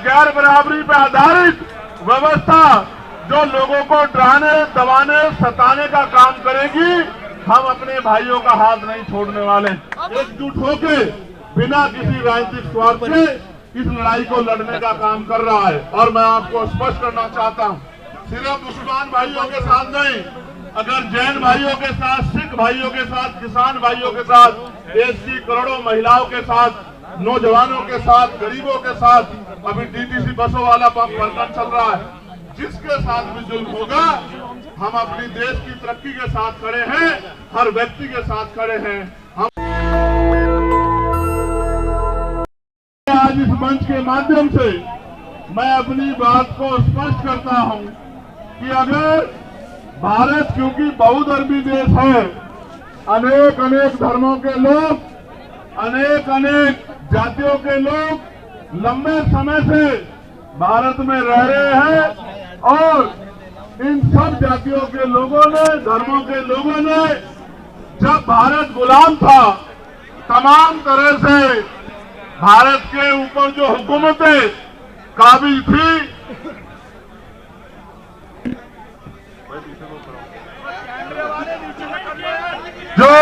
गैर बराबरी पर आधारित व्यवस्था जो लोगों को डराने, दबाने, सताने का काम करेगी, हम अपने भाइयों का हाथ नहीं छोड़ने वाले। एकजुट होके बिना किसी राजनीतिक स्वार्थ के इस लड़ाई को लड़ने का काम कर रहा है। और मैं आपको स्पष्ट करना चाहता हूं, सिर्फ मुसलमान भाइयों के साथ नहीं, अगर जैन भाइयों के साथ, सिख भाइयों के साथ, किसान भाइयों के साथ, देश की करोड़ों महिलाओं के साथ, नौजवानों के साथ, गरीबों के साथ, अभी डीटीसी बसों वाला प्रकरण चल रहा है, जिसके साथ भी जुल्म होगा, हम अपनी देश की तरक्की के साथ खड़े हैं, हर व्यक्ति के साथ खड़े हैं। हम आज इस मंच के माध्यम से मैं अपनी बात को स्पष्ट करता हूं कि अगर भारत क्योंकि बहुधर्मी देश है, अनेक अनेक धर्मों के लोग, अनेक अनेक जातियों के लोग लंबे समय से भारत में रह रहे हैं और इन सब जातियों के लोगों ने, धर्मों के लोगों ने, जब भारत गुलाम था, तमाम तरह से भारत के ऊपर जो हुकूमतें काबिज थी, जो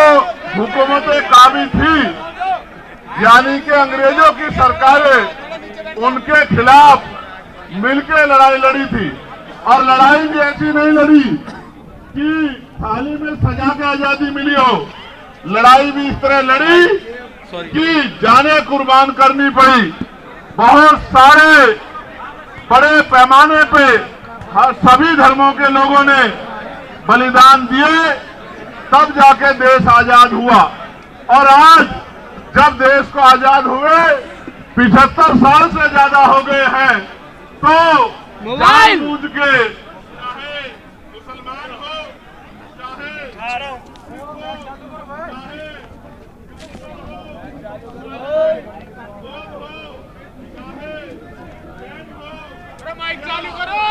हुकूमतें काबिज थी, यानी कि अंग्रेजों की सरकारें, उनके खिलाफ मिलकर लड़ाई लड़ी थी। और लड़ाई भी ऐसी नहीं लड़ी कि थाली में सजा के आजादी मिली हो, लड़ाई भी इस तरह लड़ी कि जाने कुर्बान करनी पड़ी। बहुत सारे बड़े पैमाने पे हर सभी धर्मों के लोगों ने बलिदान दिए, तब जाके देश आजाद हुआ। और आज जब देश को आजाद हुए 75 साल से ज्यादा हो गए हैं, तो जानबूझ के, चाहे मुसलमान हो, चाहे माइक चालू करो,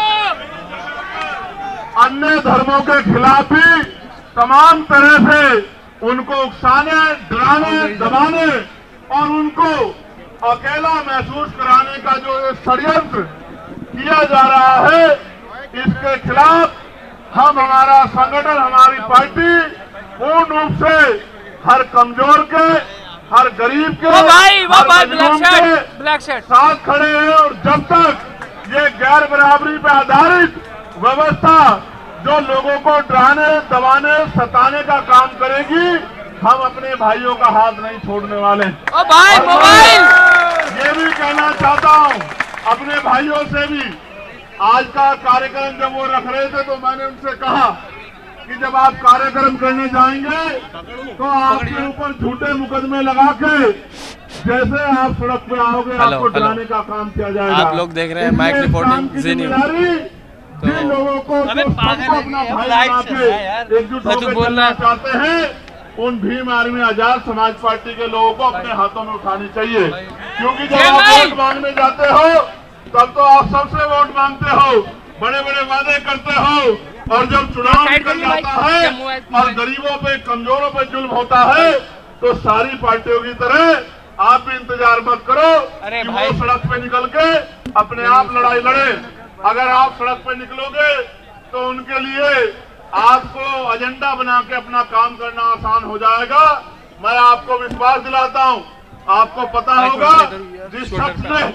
अन्य धर्मों के खिलाफ भी तमाम तरह से उनको उकसाने, डराने, दबाने और उनको अकेला महसूस कराने का जो षड्यंत्र किया जा रहा है, इसके खिलाफ हम, हमारा संगठन, हमारी पार्टी पूर्ण रूप से हर कमजोर के, हर गरीब के, ब्लैक शर्ट साथ खड़े हैं। और जब तक ये गैर बराबरी पर आधारित व्यवस्था जो लोगों को डराने, दबाने, सताने का काम करेगी, हम अपने भाइयों का हाथ नहीं छोड़ने वाले। भाई मोबाइल ये भी कहना चाहता हूं अपने भाइयों से भी, आज का कार्यक्रम जब वो रख रहे थे तो मैंने उनसे कहा कि जब आप कार्यक्रम करने जाएंगे तो आपके ऊपर झूठे मुकदमे लगा के जैसे आप सड़क पे आओगे आपको डराने का काम किया जाएगा। आप लोग देख रहे हैं माइक रिपोर्टिंग जी न्यूज़। जिन लोगों को अपना भाई बना के एकजुट होकर चलना चाहते हैं, उन भीम आर्मी आजाद समाज पार्टी के लोगों को अपने हाथों में उठानी चाहिए। क्योंकि जब आप वोट मांगने जाते हो तब तो आप सबसे वोट मांगते हो, बड़े बड़े वादे करते हो, और जब चुनाव निकल जाता है और गरीबों पे, कमजोरों पे जुल्म होता है, तो सारी पार्टियों की तरह आप भी इंतजार मत करो कि वो सड़क पे निकल के अपने आप लड़ाई लड़े। अगर आप सड़क पे निकलोगे तो उनके लिए आपको एजेंडा बना के अपना काम करना आसान हो जाएगा। मैं आपको विश्वास दिलाता हूं, आपको पता होगा जिस शख्स ने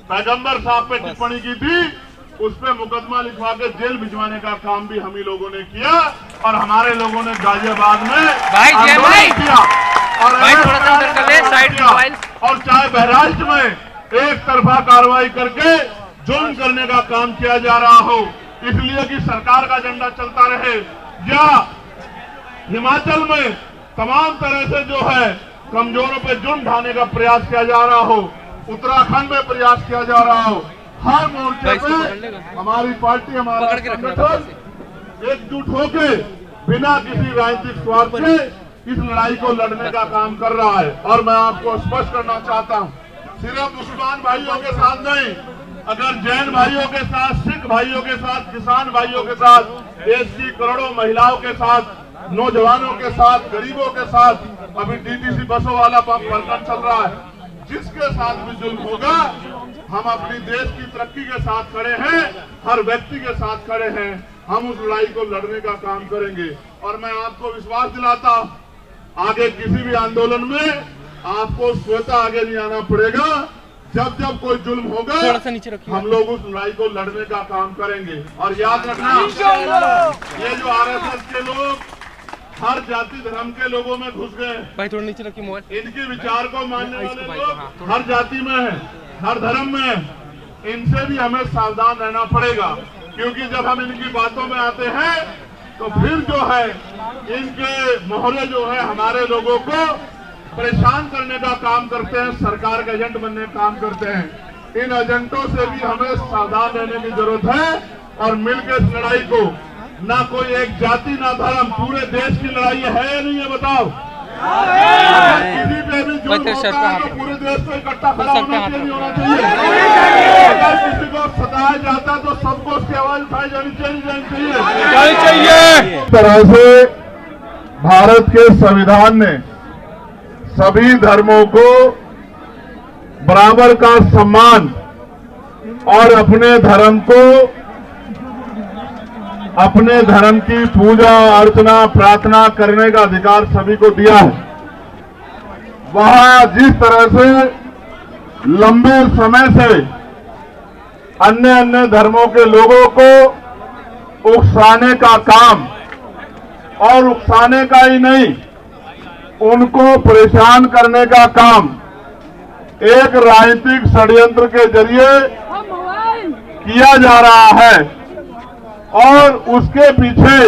पैगंबर साहब पे टिप्पणी की थी, उस पे मुकदमा लिखवा के जेल भिजवाने का काम भी हम ही लोगों ने किया, और हमारे लोगों ने गाजियाबाद में आंदोलन किया और चाहे बहराइच में एक तरफा कार्रवाई करके जुल्म करने का काम किया जा रहा हो, इसलिए कि सरकार का एजेंडा चलता रहे, या हिमाचल में तमाम तरह से जो है कमजोरों पे जुल्म ढाने का प्रयास किया जा रहा हो, उत्तराखंड में प्रयास किया जा रहा हो, हर मोर्चे पे हमारी पार्टी, हमारा संगठन एकजुट होके बिना किसी राजनीतिक स्वार्थ के इस लड़ाई को लड़ने का काम कर रहा है। और मैं आपको स्पष्ट करना चाहता हूं, सिर्फ मुसलमान भाइयों के साथ नहीं, अगर जैन भाइयों के साथ, सिख भाइयों के साथ, किसान भाइयों के साथ, देश की करोड़ों महिलाओं के साथ, नौजवानों के साथ, गरीबों के साथ, अभी डीटीसी बसों वाला प्रकरण चल रहा है, जिसके साथ भी जुल्म होगा, हम अपनी देश की तरक्की के साथ खड़े हैं, हर व्यक्ति के साथ खड़े हैं। हम उस लड़ाई को लड़ने का काम करेंगे और मैं आपको विश्वास दिलाता हूं, आगे किसी भी आंदोलन में आपको स्वतः आगे नहीं आना पड़ेगा। जब जब कोई जुल्म होगा हम लोग उस लड़ाई को लड़ने का काम करेंगे। और याद रखना, ये जो आरएसएस के लोग हर जाति धर्म के लोगों में घुस गए, भाई थोड़ा नीचे रखिए मोबाइल। इनके विचार को मानने वाले लोग हर जाति में है, हर धर्म में है। इनसे भी हमें सावधान रहना पड़ेगा, क्योंकि जब हम इनकी बातों में आते हैं तो फिर जो है इनके मोहरे जो है हमारे लोगों को परेशान करने का काम करते हैं, सरकार के एजेंट बनने का काम करते हैं। इन एजेंटों से भी हमें सावधान रहने की जरूरत है और मिलकर इस लड़ाई को, ना कोई एक जाति ना धर्म, पूरे देश की लड़ाई है या नहीं है बताओ? किसी पे भी जुल्म होता है तो पूरे देश को इकट्ठा खड़ा होना चाहिए, नहीं होना चाहिए? अगर किसी को सताया जाता है तो सबको उसकी आवाज उठाई जानी चाहिए। इस तरह से भारत के संविधान ने सभी धर्मों को बराबर का सम्मान और अपने धर्म को, अपने धर्म की पूजा अर्चना प्रार्थना करने का अधिकार सभी को दिया है। वहां जिस तरह से लंबे समय से अन्य अन्य धर्मों के लोगों को उकसाने का काम, और उकसाने का ही नहीं, उनको परेशान करने का काम एक राजनीतिक षड्यंत्र के जरिए किया जा रहा है, और उसके पीछे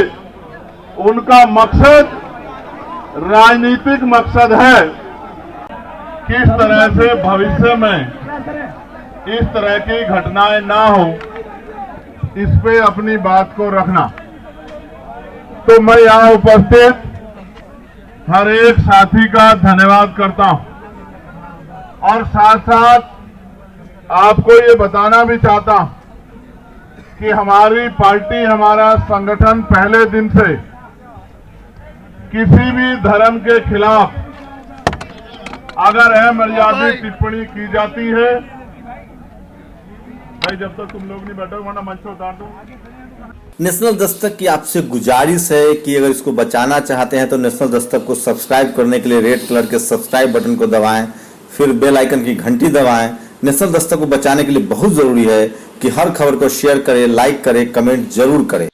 उनका मकसद राजनीतिक मकसद है। किस तरह से भविष्य में इस तरह की घटनाएं ना हो, इस पे अपनी बात को रखना। तो मैं यहां उपस्थित हर एक साथी का धन्यवाद करता हूं और साथ साथ आपको ये बताना भी चाहता हूं कि हमारी पार्टी, हमारा संगठन पहले दिन से किसी भी धर्म के खिलाफ अगर अमर्यादित टिप्पणी की जाती है, भाई जब तक तुम लोग नहीं बैठो वरना मंच से उतार दो। नेशनल दस्तक की आपसे गुजारिश है कि अगर इसको बचाना चाहते हैं तो नेशनल दस्तक को सब्सक्राइब करने के लिए रेड कलर के सब्सक्राइब बटन को दबाएं, फिर बेल आइकन की घंटी दबाएं। नेशनल दस्तक को बचाने के लिए बहुत जरूरी है कि हर खबर को शेयर करें, लाइक करें, कमेंट जरूर करें।